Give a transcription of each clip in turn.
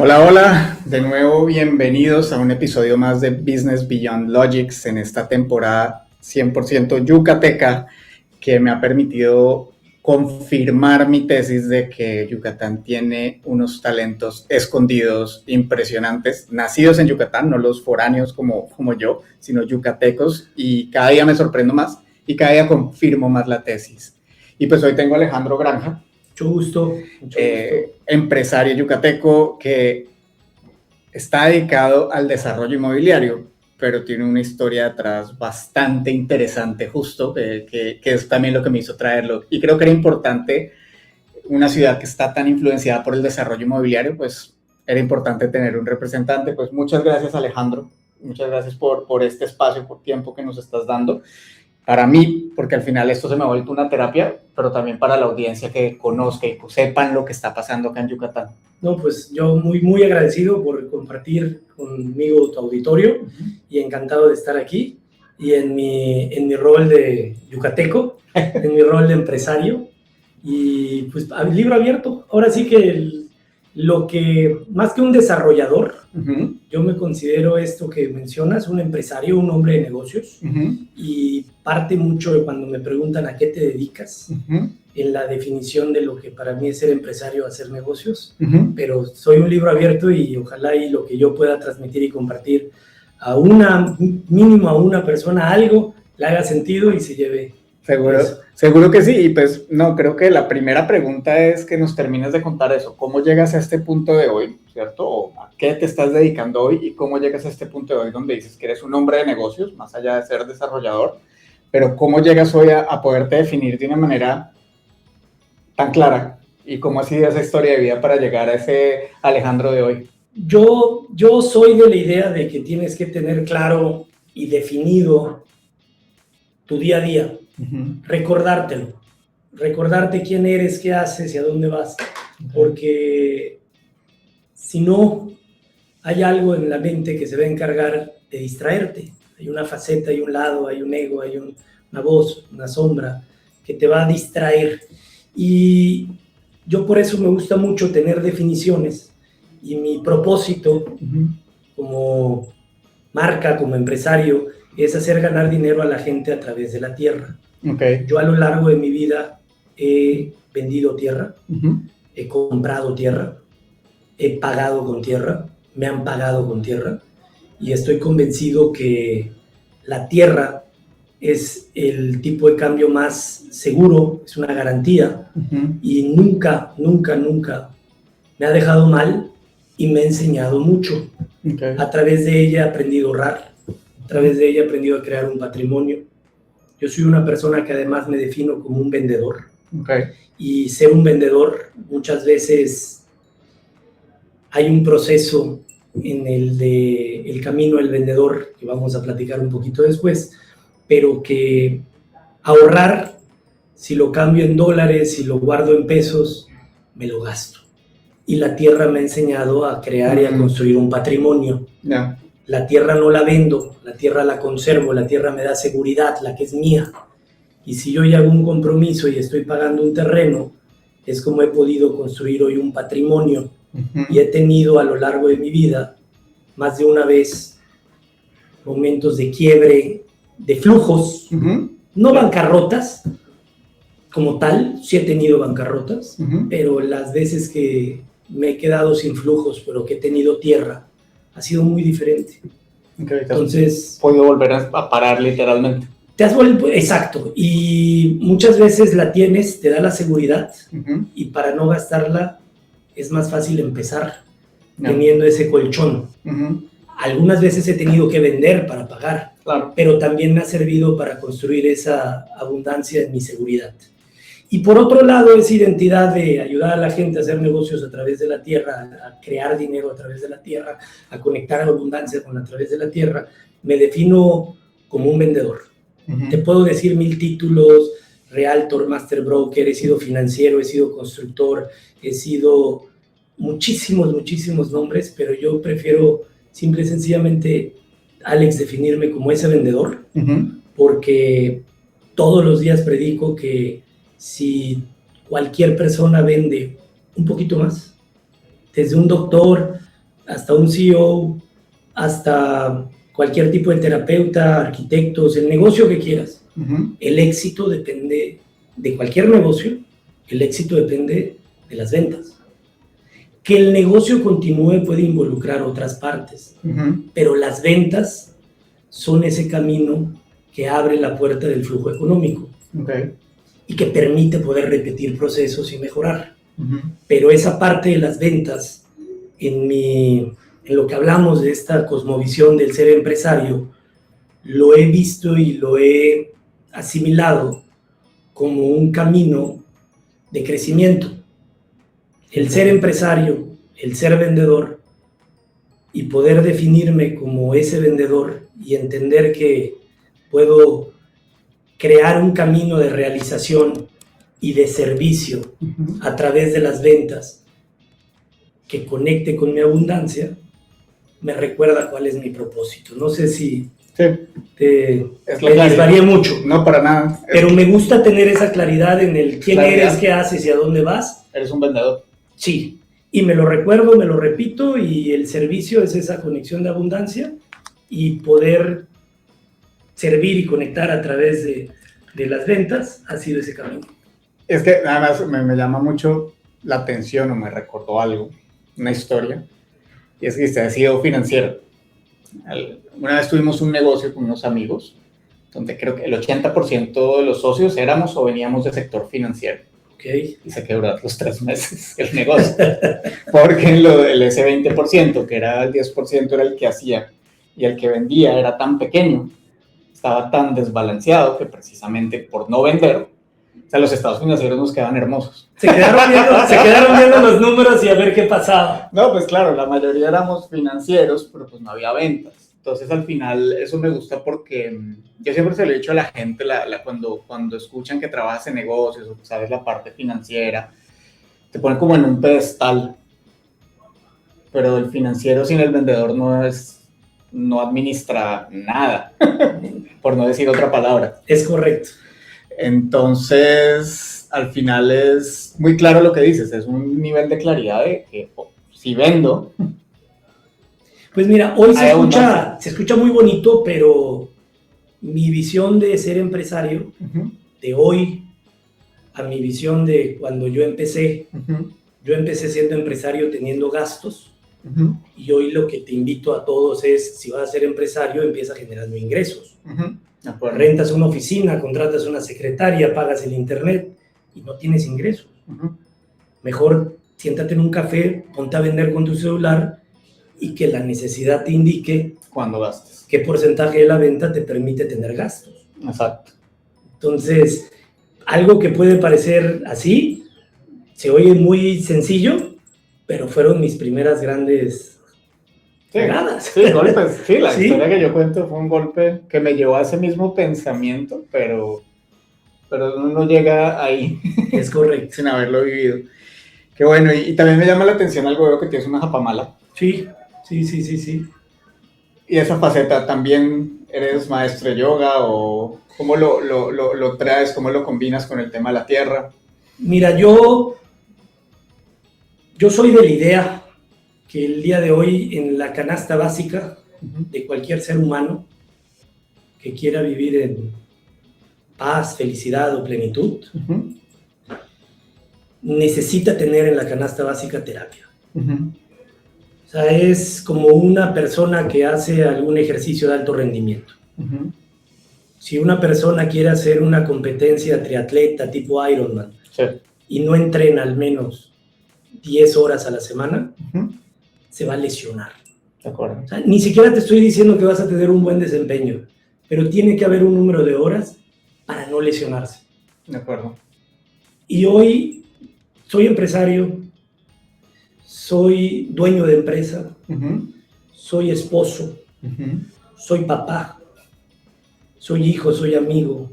Hola, hola, de nuevo bienvenidos a un episodio más de Business Beyond Logics en esta temporada 100% yucateca que me ha permitido confirmar mi tesis de que Yucatán tiene unos talentos escondidos impresionantes, nacidos en Yucatán, no los foráneos como yo, sino yucatecos, y cada día me sorprendo más y cada día confirmo más la tesis. Y pues hoy tengo a Alejandro Granja, mucho gusto. Empresario yucateco que está dedicado al desarrollo inmobiliario, pero tiene una historia atrás bastante interesante justo, que es también lo que me hizo traerlo. Y creo que era importante, una ciudad que está tan influenciada por el desarrollo inmobiliario, pues era importante tener un representante. Pues muchas gracias, Alejandro, muchas gracias por este espacio, por tiempo que nos estás dando. Para mí, porque al final esto se me ha vuelto una terapia, pero también para la audiencia que conozca y sepan lo que está pasando acá en Yucatán. No, pues yo muy agradecido por compartir conmigo tu auditorio y encantado de estar aquí y en mi rol de yucateco, en mi rol de empresario y pues libro abierto. Ahora sí que lo que, más que un desarrollador, yo me considero esto que mencionas, un empresario, un hombre de negocios, y parte mucho de cuando me preguntan a qué te dedicas, en la definición de lo que para mí es ser empresario, hacer negocios, pero soy un libro abierto y ojalá y lo que yo pueda transmitir y compartir a mínimo a una persona algo, le haga sentido y se lleve. Seguro que sí, y pues no, creo que la primera pregunta es que nos termines de contar eso, cómo llegas a este punto de hoy, ¿cierto? O a qué te estás dedicando hoy y cómo llegas a este punto de hoy donde dices que eres un hombre de negocios, más allá de ser desarrollador, pero cómo llegas hoy a poderte definir de una manera tan clara y cómo ha sido esa historia de vida para llegar a ese Alejandro de hoy. Yo soy de la idea de que tienes que tener claro y definido tu día a día, recordarte quién eres, qué haces y a dónde vas, porque si no, hay algo en la mente que se va a encargar de distraerte. Hay una faceta, hay un lado, hay un ego, hay una voz, una sombra que te va a distraer. Y yo por eso me gusta mucho tener definiciones y mi propósito como marca, como empresario, es hacer ganar dinero a la gente a través de la tierra. Yo a lo largo de mi vida he vendido tierra, he comprado tierra, he pagado con tierra, me han pagado con tierra y estoy convencido que la tierra es el tipo de cambio más seguro, es una garantía y nunca me ha dejado mal y me ha enseñado mucho. A través de ella he aprendido a ahorrar, a través de ella he aprendido a crear un patrimonio. Yo soy una persona que además me defino como un vendedor. Y ser un vendedor muchas veces hay un proceso en el camino del vendedor que vamos a platicar un poquito después, pero que ahorrar, si lo cambio en dólares, si lo guardo en pesos, me lo gasto. Y la tierra me ha enseñado a crear y a construir un patrimonio. La tierra no la vendo, la tierra la conservo, la tierra me da seguridad, la que es mía. Y si yo ya hago un compromiso y estoy pagando un terreno, es como he podido construir hoy un patrimonio. Y he tenido a lo largo de mi vida, más de una vez, momentos de quiebre, de flujos, no bancarrotas como tal, sí he tenido bancarrotas, pero las veces que me he quedado sin flujos, pero que he tenido tierra, ha sido muy diferente. Entonces, podido volver a parar literalmente. Te has vuelto, exacto, y muchas veces la tienes, te da la seguridad, y para no gastarla es más fácil empezar teniendo ese colchón. Algunas veces he tenido que vender para pagar, pero también me ha servido para construir esa abundancia en mi seguridad. Y por otro lado, esa identidad de ayudar a la gente a hacer negocios a través de la tierra, a crear dinero a través de la tierra, a conectar abundancia a través de la tierra, me defino como un vendedor. Te puedo decir 1000 títulos, Realtor, Master Broker, he sido financiero, he sido constructor, he sido muchísimos nombres, pero yo prefiero simple y sencillamente, Alex, definirme como ese vendedor, porque todos los días predico que si cualquier persona vende un poquito más, desde un doctor hasta un CEO, hasta cualquier tipo de terapeuta, arquitectos, el negocio que quieras. El éxito depende de cualquier negocio, el éxito depende de las ventas. Que el negocio continúe puede involucrar otras partes, pero las ventas son ese camino que abre la puerta del flujo económico y que permite poder repetir procesos y mejorar. Pero esa parte de las ventas, en lo que hablamos de esta cosmovisión del ser empresario, lo he visto y lo he asimilado como un camino de crecimiento. El ser empresario, el ser vendedor y poder definirme como ese vendedor y entender que puedo crear un camino de realización y de servicio a través de las ventas que conecte con mi abundancia, me recuerda cuál es mi propósito. No sé si te desvaríe mucho. No, para nada. Pero me gusta tener esa claridad en el quién eres, qué haces y a dónde vas. Eres un vendedor. Sí, y me lo recuerdo, me lo repito, y el servicio es esa conexión de abundancia y poder servir y conectar a través de las ventas ha sido ese camino. Es que además me llama mucho la atención o me recordó algo, una historia, y es que usted ha sido financiero. Una vez tuvimos un negocio con unos amigos, donde creo que el 80% de los socios éramos o veníamos del sector financiero. Y se quebró a los 3 meses el negocio, porque ese 20%, que era el 10%, era el que hacía, y el que vendía era tan pequeño, estaba tan desbalanceado, que precisamente por no vender, o sea, los estados financieros nos quedaban hermosos. Se quedaron viendo los números y a ver qué pasaba. No, pues claro, la mayoría éramos financieros, pero pues no había ventas. Entonces, al final, eso me gusta porque yo siempre se lo he dicho a la gente, cuando escuchan que trabajas en negocios o que sabes la parte financiera, te ponen como en un pedestal. Pero el financiero sin el vendedor no administra nada, por no decir otra palabra. Es correcto. Entonces, al final es muy claro lo que dices, es un nivel de claridad de que si vendo... Pues mira, hoy se escucha muy bonito, pero mi visión de ser empresario, de hoy a mi visión de cuando yo empecé siendo empresario teniendo gastos, y hoy lo que te invito a todos es, si vas a ser empresario, empieza generando ingresos. Rentas una oficina, contratas una secretaria, pagas el internet y no tienes ingresos. Mejor siéntate en un café, ponte a vender con tu celular y que la necesidad te indique cuando gastes, qué porcentaje de la venta te permite tener gastos. Exacto. Entonces, algo que puede parecer así, se oye muy sencillo, pero fueron mis primeras grandes pegadas. Sí, golpes. Sí, la historia que yo cuento fue un golpe que me llevó a ese mismo pensamiento, pero uno no llega ahí. Es correcto. Sin haberlo vivido. Qué bueno, y también me llama la atención algo, veo que tienes una japamala. Sí. ¿Y esa faceta también eres maestro de yoga o cómo lo traes, cómo lo combinas con el tema de la tierra? Mira, yo soy de la idea que el día de hoy en la canasta básica de cualquier ser humano que quiera vivir en paz, felicidad o plenitud, necesita tener en la canasta básica terapia. O sea, es como una persona que hace algún ejercicio de alto rendimiento. Si una persona quiere hacer una competencia triatleta tipo Ironman y no entrena al menos 10 horas a la semana, se va a lesionar. De acuerdo. O sea, ni siquiera te estoy diciendo que vas a tener un buen desempeño, pero tiene que haber un número de horas para no lesionarse. De acuerdo. Y hoy soy empresario, soy dueño de empresa, soy esposo, soy papá, soy hijo, soy amigo.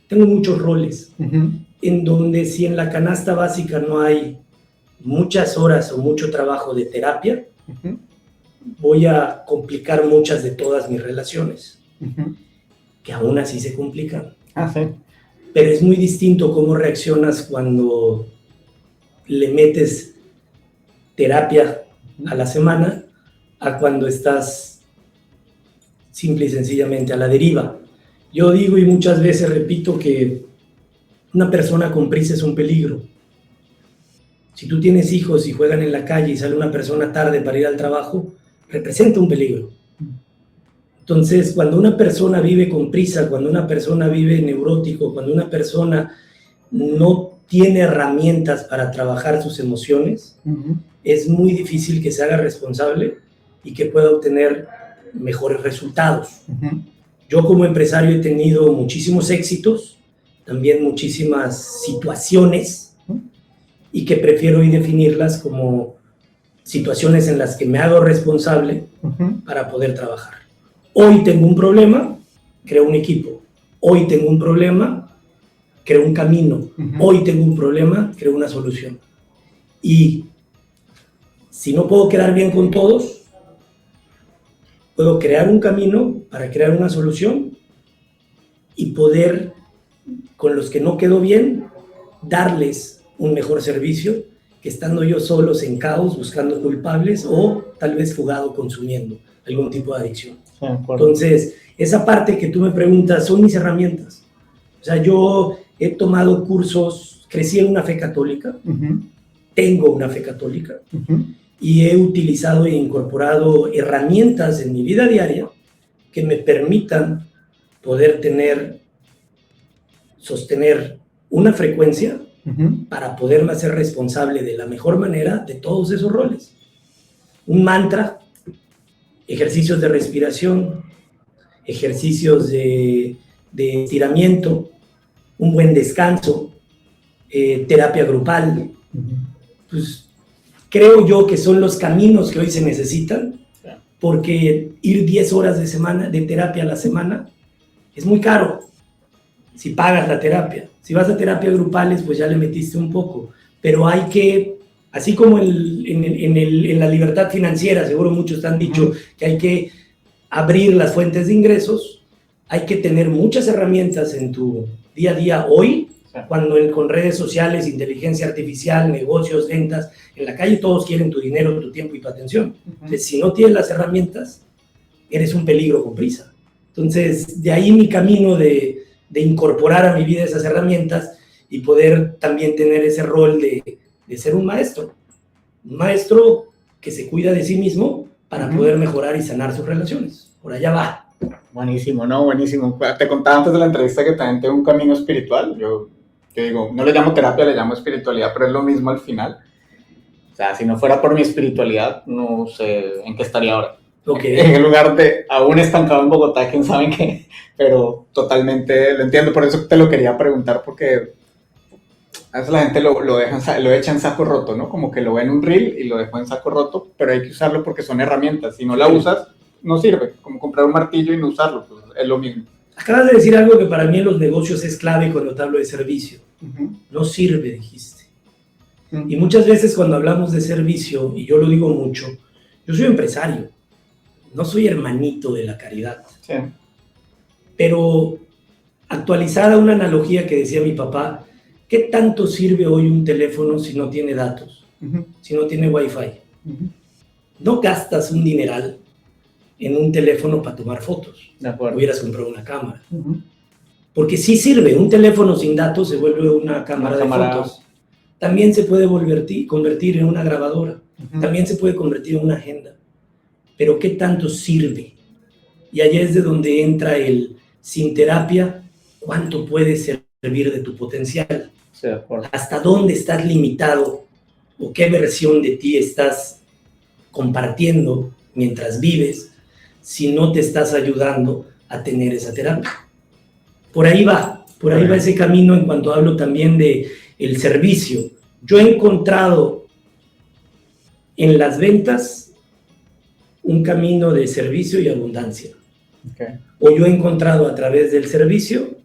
Tengo muchos roles en donde si en la canasta básica no hay muchas horas o mucho trabajo de terapia, voy a complicar muchas de todas mis relaciones, que aún así se complican. Sí. Pero es muy distinto cómo reaccionas cuando le metes terapia a la semana a cuando estás simple y sencillamente a la deriva. Yo digo y muchas veces repito que una persona con prisa es un peligro. Si tú tienes hijos y juegan en la calle y sale una persona tarde para ir al trabajo, representa un peligro. Entonces, cuando una persona vive con prisa, cuando una persona vive neurótico, cuando una persona no tiene herramientas para trabajar sus emociones, es muy difícil que se haga responsable y que pueda obtener mejores resultados. Yo como empresario he tenido muchísimos éxitos, también muchísimas situaciones, y que prefiero hoy definirlas como situaciones en las que me hago responsable para poder trabajar. Hoy tengo un problema, creo un equipo. Hoy tengo un problema, creo un camino. Hoy tengo un problema, creo una solución. Y si no puedo quedar bien con todos, puedo crear un camino para crear una solución y poder, con los que no quedo bien, darles un mejor servicio que estando yo solos en caos, buscando culpables o tal vez fugado consumiendo algún tipo de adicción. Entonces, esa parte que tú me preguntas son mis herramientas. O sea, yo he tomado cursos, crecí en una fe católica, tengo una fe católica, y he utilizado e incorporado herramientas en mi vida diaria que me permitan poder sostener una frecuencia para poderme hacer responsable de la mejor manera de todos esos roles. Un mantra, ejercicios de respiración, ejercicios de estiramiento, un buen descanso, terapia grupal. Pues creo yo que son los caminos que hoy se necesitan, porque ir 10 horas de terapia a la semana es muy caro si pagas la terapia. Si vas a terapia grupales, pues ya le metiste un poco, pero hay que, así como en la libertad financiera, seguro muchos te han dicho que hay que abrir las fuentes de ingresos, hay que tener muchas herramientas en tu día a día hoy, cuando con redes sociales, inteligencia artificial, negocios, ventas, en la calle todos quieren tu dinero, tu tiempo y tu atención. Entonces, si no tienes las herramientas, eres un peligro con prisa. Entonces, de ahí mi camino de incorporar a mi vida esas herramientas y poder también tener ese rol de ser un maestro que se cuida de sí mismo para poder mejorar y sanar sus relaciones. Por allá va. Buenísimo, ¿no? Buenísimo. Te contaba antes de la entrevista que también tengo un camino espiritual. Yo digo, no le llamo terapia, le llamo espiritualidad, pero es lo mismo al final. O sea, si no fuera por mi espiritualidad, no sé en qué estaría ahora. En lugar de aún estancado en Bogotá, quién sabe qué, pero totalmente lo entiendo. Por eso te lo quería preguntar, porque a veces la gente lo echa en saco roto, ¿no? Como que lo ve en un reel y lo dejó en saco roto, pero hay que usarlo porque son herramientas. Si no la usas, no sirve. Como comprar un martillo y no usarlo, pues es lo mismo. Acabas de decir algo que para mí en los negocios es clave cuando te hablo de servicio. No sirve, dijiste. Y muchas veces cuando hablamos de servicio, y yo lo digo mucho, yo soy empresario, no soy hermanito de la caridad. Sí. Pero actualizada una analogía que decía mi papá, ¿qué tanto sirve hoy un teléfono si no tiene datos? Si no tiene wifi. No gastas un dineral en un teléfono para tomar fotos. De acuerdo. Hubieras comprado una cámara. Porque sí sirve, un teléfono sin datos se vuelve una cámara de fotos. También se puede convertir en una grabadora. También se puede convertir en una agenda. Pero ¿qué tanto sirve? Y allá es de donde entra el sin terapia, ¿cuánto puede servir de tu potencial? Sí, de acuerdo. ¿Hasta dónde estás limitado? ¿O qué versión de ti estás compartiendo mientras vives si no te estás ayudando a tener esa terapia? Por ahí va ese camino en cuanto hablo también de el servicio. Yo he encontrado en las ventas un camino de servicio y abundancia. O yo he encontrado a través del servicio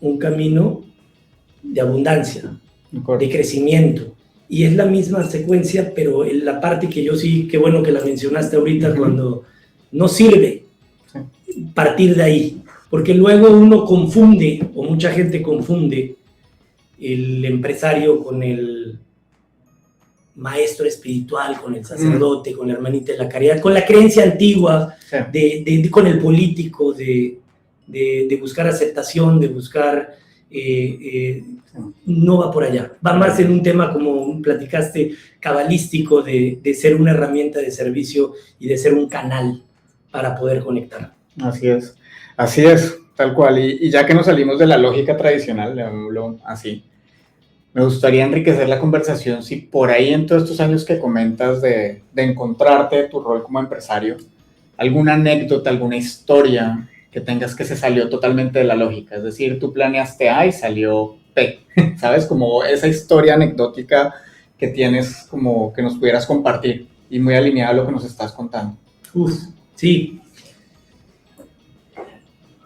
un camino de abundancia, de crecimiento. Y es la misma secuencia, pero en la parte que yo sí, qué bueno que la mencionaste ahorita, cuando no sirve partir de ahí. Porque luego uno confunde, o mucha gente confunde, el empresario con el maestro espiritual, con el sacerdote, con la hermanita de la caridad, con la creencia antigua, con el político, de buscar aceptación, de buscar... no va por allá, va más en un tema, como platicaste, cabalístico, de ser una herramienta de servicio y de ser un canal para poder conectar. Así es, tal cual. Y ya que nos salimos de la lógica tradicional, llamémoslo así, me gustaría enriquecer la conversación si por ahí en todos estos años que comentas de encontrarte tu rol como empresario, alguna anécdota, alguna historia que tengas que se salió totalmente de la lógica, es decir, tú planeaste A y salió P, ¿sabes? Como esa historia anecdótica que tienes, como que nos pudieras compartir y muy alineada a lo que nos estás contando. Sí.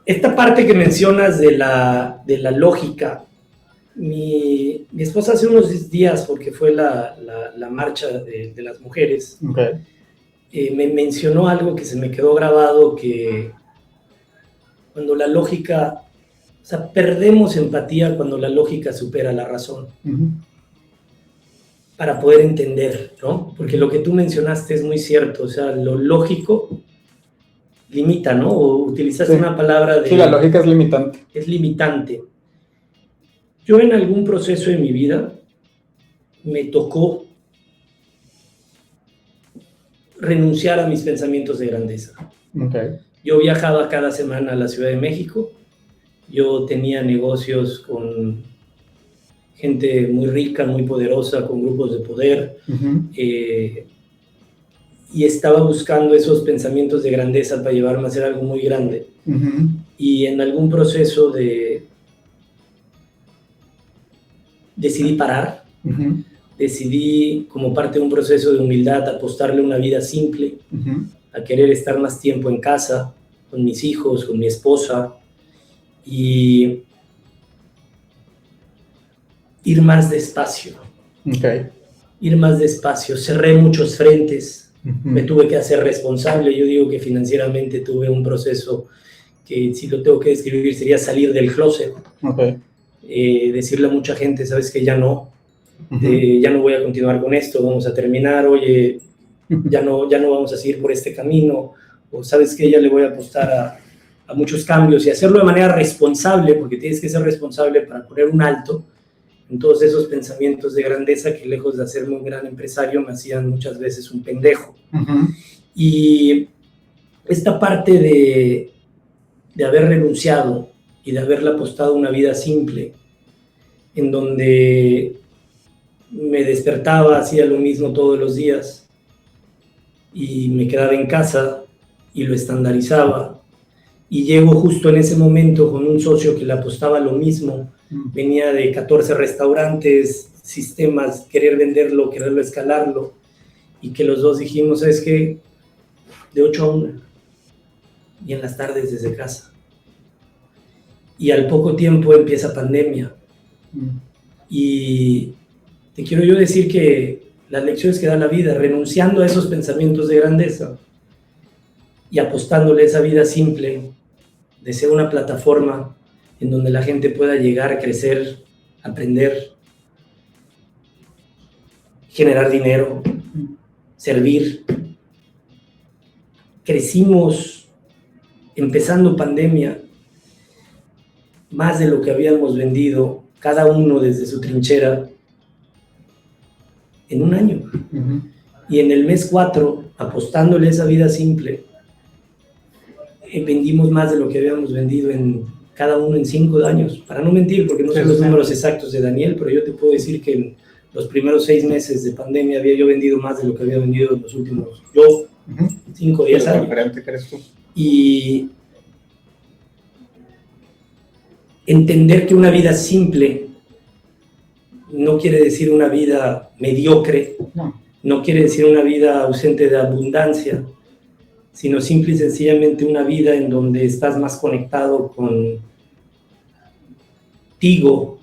Esta parte que mencionas de la lógica, mi esposa hace unos días, porque fue la marcha de las mujeres, me mencionó algo que se me quedó grabado, que cuando la lógica, o sea, perdemos empatía cuando la lógica supera la razón, para poder entender, ¿no? Porque lo que tú mencionaste es muy cierto, o sea, lo lógico limita, ¿no? O utilizaste una palabra de... Sí, la lógica es limitante. Es limitante. Yo en algún proceso de mi vida me tocó renunciar a mis pensamientos de grandeza. Yo viajaba cada semana a la Ciudad de México, yo tenía negocios con gente muy rica, muy poderosa, con grupos de poder, y estaba buscando esos pensamientos de grandeza para llevarme a hacer algo muy grande. Y en algún proceso decidí parar, decidí, como parte de un proceso de humildad, apostarle una vida simple, a querer estar más tiempo en casa, con mis hijos, con mi esposa, y ir más despacio. Ir más despacio. Cerré muchos frentes, me tuve que hacer responsable. Yo digo que financieramente tuve un proceso que, si lo tengo que describir, sería salir del closet. Decirle a mucha gente, sabes que ya no, ya no voy a continuar con esto, vamos a terminar, oye, ya no vamos a seguir por este camino, o sabes que ya le voy a apostar a muchos cambios, y hacerlo de manera responsable, porque tienes que ser responsable para poner un alto en todos esos pensamientos de grandeza que, lejos de hacerme un gran empresario, me hacían muchas veces un pendejo. Y esta parte de haber renunciado y de haberle apostado una vida simple, en donde me despertaba, hacía lo mismo todos los días y me quedaba en casa y lo estandarizaba, y llego justo en ese momento con un socio que le apostaba lo mismo, venía de 14 restaurantes, sistemas, querer venderlo, quererlo escalarlo, y que los dos dijimos, ¿sabes qué? De 8 a 1, y en las tardes desde casa. Y al poco tiempo empieza pandemia. Y te quiero yo decir que las lecciones que da la vida, renunciando a esos pensamientos de grandeza y apostándole a esa vida simple, de ser una plataforma en donde la gente pueda llegar a crecer, aprender, generar dinero, servir. Crecimos, empezando pandemia, más de lo que habíamos vendido, cada uno desde su trinchera, en un año. Y en el mes 4, apostándole a esa vida simple, vendimos más de lo que habíamos vendido en cada uno en 5 años. Para no mentir, porque no son los números exactos de Daniel, pero yo te puedo decir que en los primeros 6 meses de pandemia había yo vendido más de lo que había vendido en los últimos 5 o 10 años. Y entender que una vida simple no quiere decir una vida mediocre, no quiere decir una vida ausente de abundancia, sino simple y sencillamente una vida en donde estás más conectado contigo,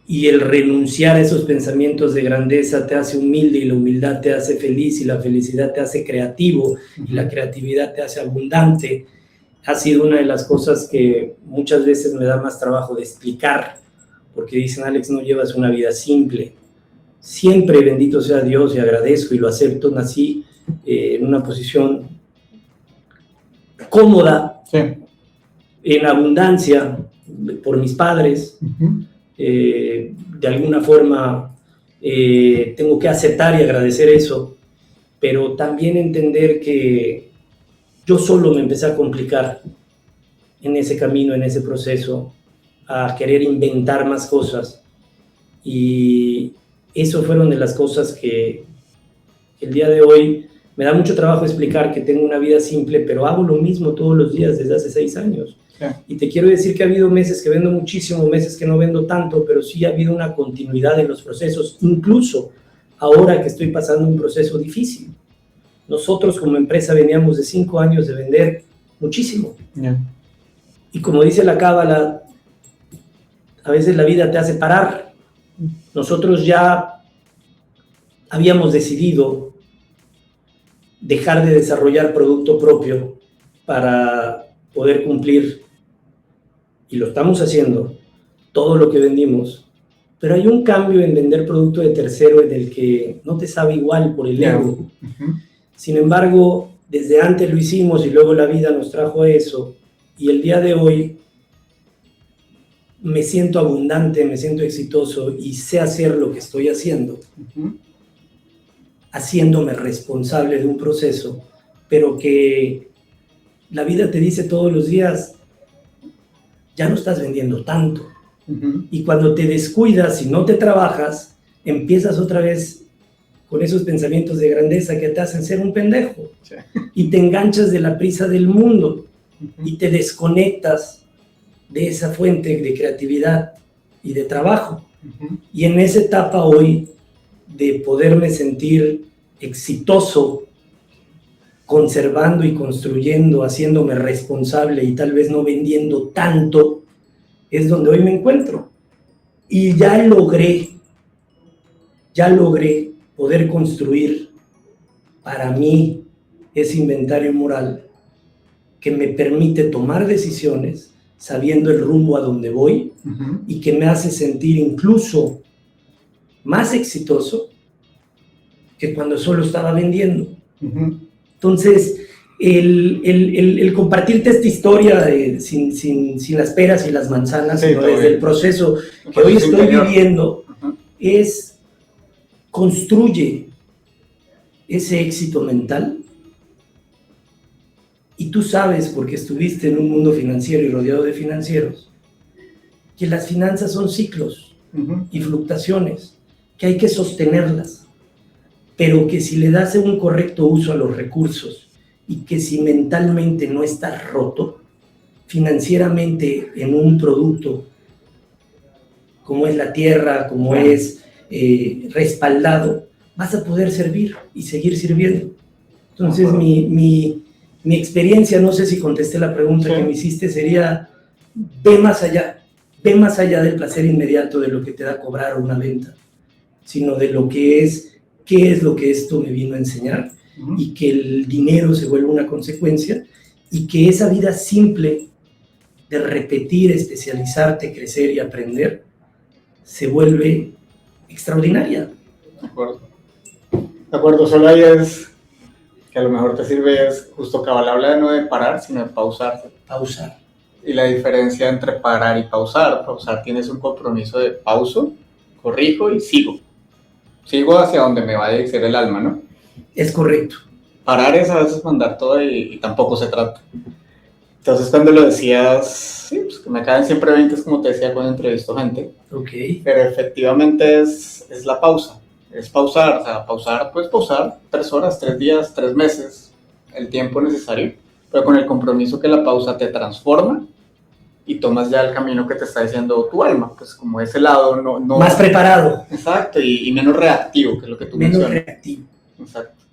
y el renunciar a esos pensamientos de grandeza te hace humilde, y la humildad te hace feliz, y la felicidad te hace creativo, y la creatividad te hace abundante. Ha sido una de las cosas que muchas veces me da más trabajo de explicar, porque dicen, Alex, no llevas una vida simple. siempre, bendito sea Dios, y agradezco y lo acepto, nací en una posición cómoda, Sí. en abundancia, por mis padres. De alguna forma tengo que aceptar y agradecer eso, pero también entender que yo solo me empecé a complicar en ese camino, en ese proceso, a querer inventar más cosas, y eso fueron de las cosas que el día de hoy me da mucho trabajo explicar, que tengo una vida simple, pero hago lo mismo todos los días desde hace 6 años. Sí. Y te quiero decir que ha habido meses que vendo muchísimo, meses que no vendo tanto, pero sí ha habido una continuidad en los procesos, incluso ahora que estoy pasando un proceso difícil. Nosotros como empresa veníamos de 5 años de vender muchísimo. Yeah. Y como dice la cábala, a veces la vida te hace parar. Nosotros ya habíamos decidido dejar de desarrollar producto propio para poder cumplir, y lo estamos haciendo, todo lo que vendimos, pero hay un cambio en vender producto de tercero en el que no te sabe igual por el ego. Sin embargo, desde antes lo hicimos y luego la vida nos trajo eso, y el día de hoy me siento abundante, me siento exitoso y sé hacer lo que estoy haciendo, haciéndome responsable de un proceso, pero que la vida te dice todos los días, ya no estás vendiendo tanto. Y cuando te descuidas y no te trabajas, empiezas otra vez con esos pensamientos de grandeza que te hacen ser un pendejo. Sí. Y te enganchas de la prisa del mundo y te desconectas de esa fuente de creatividad y de trabajo. Y en esa etapa hoy de poderme sentir exitoso, conservando y construyendo, haciéndome responsable y tal vez no vendiendo tanto, es donde hoy me encuentro. Y ya logré poder construir para mí ese inventario moral que me permite tomar decisiones sabiendo el rumbo a donde voy, y que me hace sentir incluso más exitoso que cuando solo estaba vendiendo. Entonces, el compartirte esta historia sin las peras y las manzanas, sí, sino desde el proceso que hoy estoy viviendo, construye ese éxito mental. Y tú sabes, porque estuviste en un mundo financiero y rodeado de financieros, que las finanzas son ciclos y fluctuaciones, que hay que sostenerlas, pero que si le das un correcto uso a los recursos y que si mentalmente no estás roto, financieramente en un producto como es la tierra, como es respaldado, vas a poder servir y seguir sirviendo. Entonces mi experiencia, no sé si contesté la pregunta que me hiciste, sería ve más allá del placer inmediato de lo que te da cobrar una venta, sino de lo que es, qué es lo que esto me vino a enseñar, y que el dinero se vuelva una consecuencia, y que esa vida simple de repetir, especializarte, crecer y aprender se vuelve extraordinaria. De acuerdo, solo ahí es que a lo mejor te sirve, es justo cabal, habla de no de parar, sino de pausar. Pausar. Y la diferencia entre parar y pausar tienes un compromiso de pauso, corrijo y sigo. Sigo hacia donde me va a decir el alma, ¿no? Es correcto. Parar es a veces mandar todo y tampoco se trata. Entonces cuando lo decías, sí, pues que me caen siempre 20, es como te decía cuando entrevisto gente. Okay. Pero efectivamente es la pausa. Es pausar, o sea, puedes pausar 3 horas, 3 días, 3 meses, el tiempo necesario, pero con el compromiso que la pausa te transforma y tomas ya el camino que te está diciendo tu alma, pues como ese lado no más preparado. Exacto, y menos reactivo, que es lo que tú mencionas. Menos reactivo. Exacto,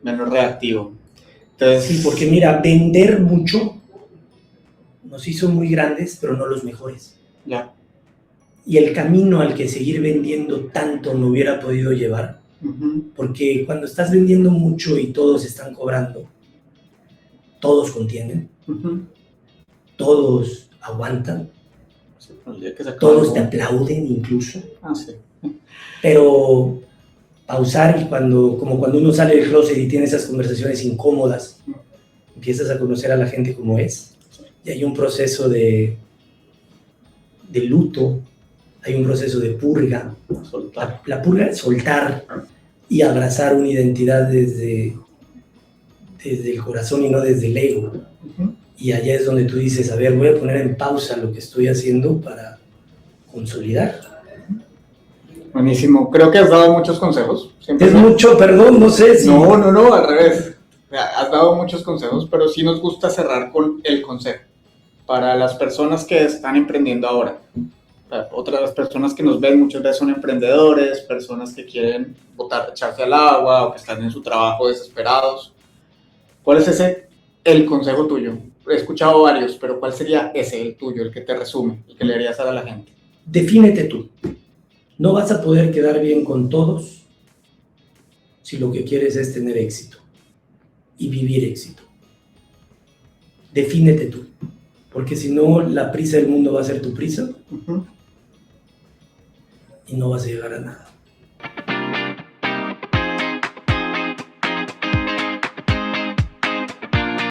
menos reactivo. Entonces, sí, porque mira, vender mucho nos hizo muy grandes, pero no los mejores. Ya. Y el camino al que seguir vendiendo tanto no hubiera podido llevar, porque cuando estás vendiendo mucho y todos están cobrando, todos contienen, todos aguantan, sí, todos te aplauden incluso, sí. Pero pausar y como cuando uno sale del closet y tiene esas conversaciones incómodas, empiezas a conocer a la gente como es, y hay un proceso de luto, hay un proceso de purga. La purga es soltar y abrazar una identidad desde el corazón y no desde el ego. Y allá es donde tú dices, a ver, voy a poner en pausa lo que estoy haciendo para consolidar. Buenísimo. Creo que has dado muchos consejos. Es mucho, perdón, no sé si... No, al revés. Has dado muchos consejos, pero sí nos gusta cerrar con el consejo. Para las personas que están emprendiendo ahora. Otras personas que nos ven muchas veces son emprendedores, personas que quieren echarse al agua o que están en su trabajo desesperados. ¿Cuál es el consejo tuyo? He escuchado varios, pero ¿cuál sería el tuyo, el que te resume, el que le harías a la gente? Defínete tú. No vas a poder quedar bien con todos si lo que quieres es tener éxito y vivir éxito. Defínete tú, porque si no, la prisa del mundo va a ser tu prisa y no vas a llegar a nada.